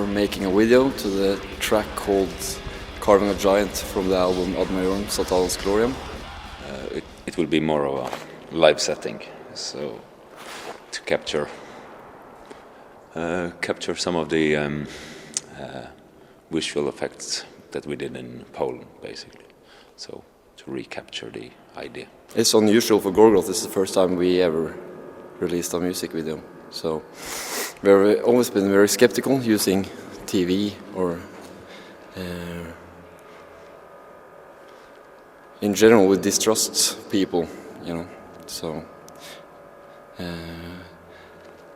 are making a video to the track called Carving a Giant from the album Ad Majorem Satanas Gloriam. It will be more of a live setting, so to capture some of the visual effects that we did in Poland, basically. So to recapture the idea. It's unusual for Gorgoroth. It's the first time we ever released a music video. So we've always been very skeptical using TV or in general we distrust people, you know. So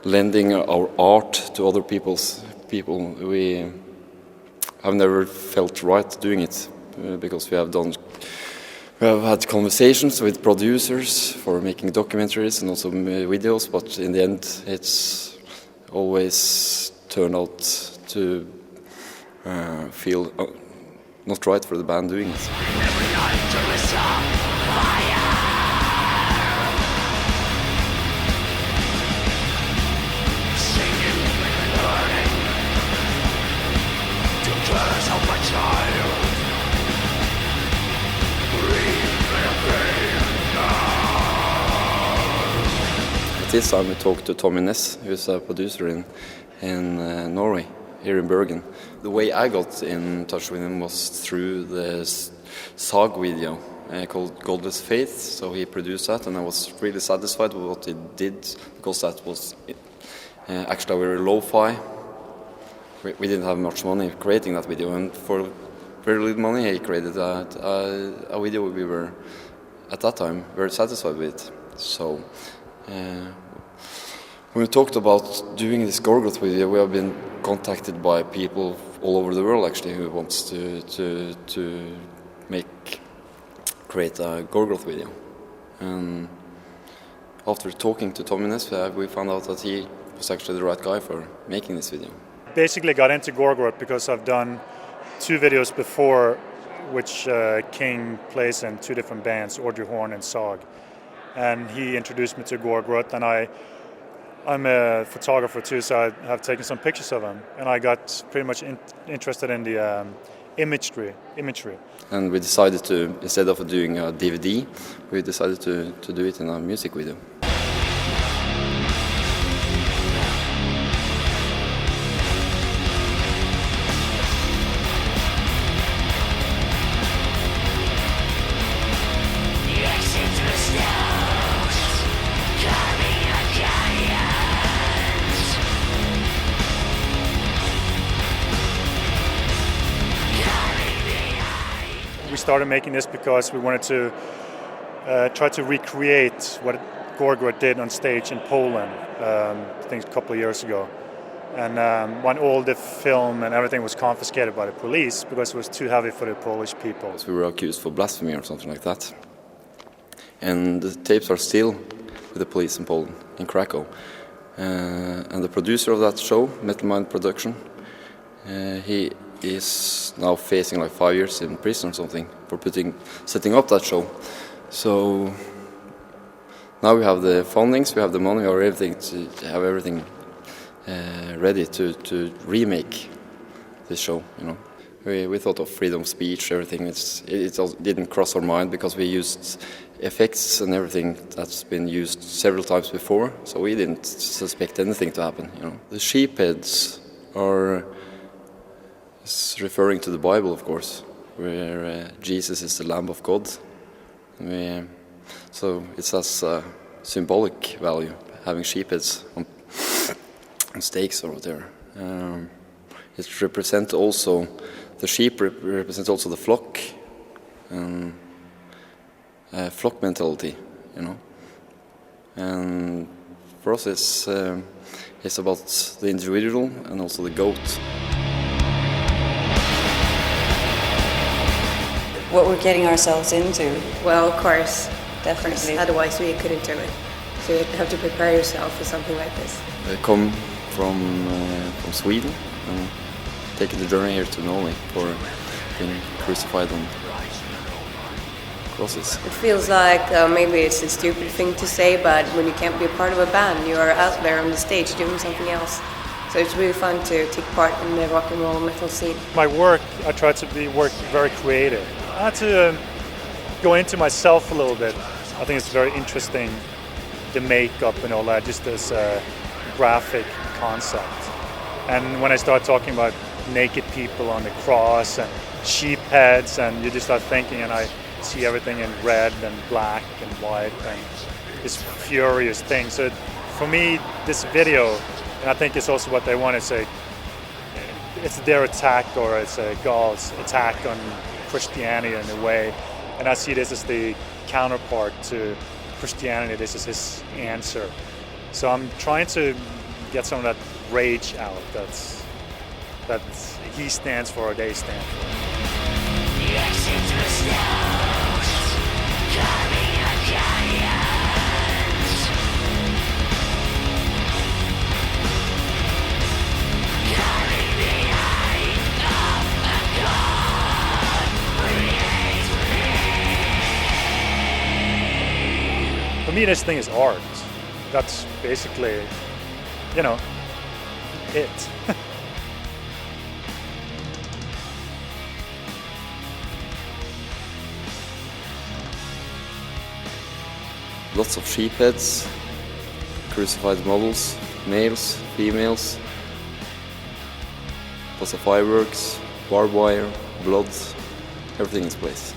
lending our art to other people, we have never felt right doing it because we have had conversations with producers for making documentaries and also videos, but in the end it's always turned out to feel not right for the band doing it. This time we talked to Tommy Ness, who's a producer in Norway, here in Bergen. The way I got in touch with him was through the SAG video called Godless Faith. So he produced that, and I was really satisfied with what he did because that was actually very lo-fi. We didn't have much money creating that video, and for very little money he created a video we were at that time very satisfied with. So when we talked about doing this Gorgoroth video, we have been contacted by people all over the world actually who wants to create a Gorgoroth video. And after talking to Tommy Ness, we found out that he was actually the right guy for making this video. Basically got into Gorgoroth because I've done 2 videos before which King plays in 2 different bands, Audrey Horn and SAG. And he introduced me to Gorgoroth, and I'm a photographer too, so I have taken some pictures of him, and I got pretty much interested in the imagery. And we decided to, instead of doing a DVD, we decided to do it in a music video. We started making this because we wanted to try to recreate what Gorgoroth did on stage in Poland, I think a couple of years ago. And when all the film and everything was confiscated by the police because it was too heavy for the Polish people. So we were accused for blasphemy or something like that. And the tapes are still with the police in Poland, in Krakow. And the producer of that show, Metal Mind Production, he is now facing like 5 years in prison or something for setting up that show. So now we have the fundings, we have the money, we have everything ready to remake this show. You know, we thought of freedom of speech, everything. It didn't cross our mind because we used effects and everything that's been used several times before, so we didn't suspect anything to happen. You know, the sheep heads are referring to the Bible, of course, where Jesus is the Lamb of God. So it has a symbolic value, having sheep heads on stakes or whatever. It represents also, the sheep represents also the flock, flock mentality, you know. And for us it's about the individual and also the goat. What we're getting ourselves into. Well, of course, Definitely. otherwise we couldn't do it. So you have to prepare yourself for something like this. They come from Sweden and taking the journey here to Norway for being crucified on crosses. It feels like maybe it's a stupid thing to say, but when you can't be a part of a band, you are out there on the stage doing something else. So it's really fun to take part in the rock and roll metal scene. My work, I try to work very creative. I had to go into myself a little bit. I think it's very interesting, the makeup and all that, just as a graphic concept. And when I start talking about naked people on the cross and sheep heads, and you just start thinking, and I see everything in red and black and white and this furious thing. So for me, this video, and I think it's also what they want to say, it's their attack, or it's God's attack on Christianity in a way. And I see this as the counterpart to Christianity. This is his answer. So I'm trying to get some of that rage out that he stands for, or they stand for. For me, this thing is art. That's basically, you know, it. Lots of sheep heads, crucified models, males, females, lots of fireworks, barbed wire, blood, everything is placed.